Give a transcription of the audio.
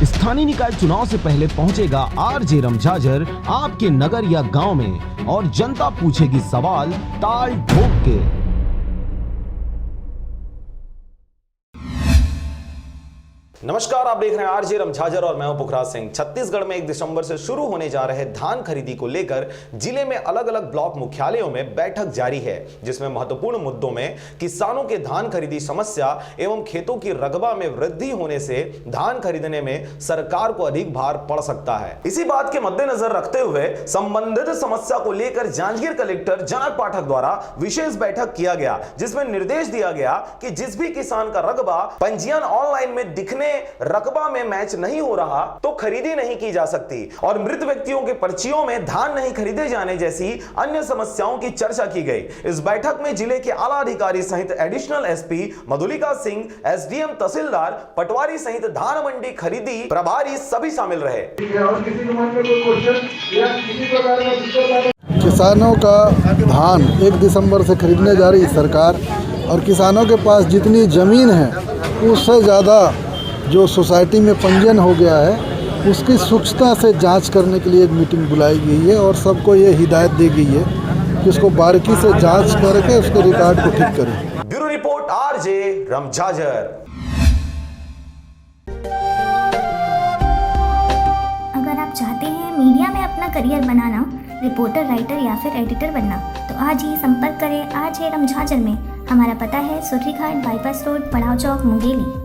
स्थानीय निकाय चुनाव से पहले पहुंचेगा आरजे रमझाझर आपके नगर या गांव में और जनता पूछेगी सवाल ताल ठोक के। नमस्कार, आप देख रहे हैं आरजे रमझाझर और मैं हूं पुखराज सिंह। छत्तीसगढ़ में 1 दिसंबर से शुरू होने जा रहे धान खरीदी को लेकर जिले में अलग अलग ब्लॉक मुख्यालयों में बैठक जारी है, जिसमें महत्वपूर्ण मुद्दों में किसानों के धान खरीदी समस्या एवं खेतों की रकबा में वृद्धि होने से धान खरीदने में सरकार को अधिक भार पड़ सकता है। इसी बात के मद्देनजर रखते हुए संबंधित समस्या को लेकर जांजगीर कलेक्टर जनक पाठक द्वारा विशेष बैठक किया गया, जिसमें निर्देश दिया गया कि जिस भी किसान का रकबा पंजीयन ऑनलाइन में दिखने रकबा में मैच नहीं हो रहा तो खरीदी नहीं की जा सकती और मृत व्यक्तियों के पर्चियों में धान नहीं खरीदे जाने जैसी अन्य समस्याओं की चर्चा की गई। इस बैठक में जिले के आला अधिकारी सहित additional SP Madhulika Singh, SDM तहसीलदार पटवारी सहित धान मंडी खरीदी प्रभारी सभी शामिल रहे। किसानों का धान 1 दिसंबर से खरीदने जा रही सरकार और किसानों के पास जितनी जमीन है उससे ज़्यादा जो सोसाइटी में पंजीयन हो गया है उसकी सूक्ष्मता से जांच करने के लिए एक मीटिंग बुलाई गई है और सबको ये हिदायत दी गई है कि उसको बारीकी से जांच करके उसके रिकॉर्ड को ठीक करें। Bureau report RJ Ramjhajhar. अगर आप चाहते हैं मीडिया में अपना करियर बनाना, रिपोर्टर, राइटर या फिर एडिटर बनना, तो आज ही संपर्क करें आरजे रमझाझर में। हमारा पता है सुर्रीघाट बाईपास रोड, पड़ाव चौक, मुंगेली।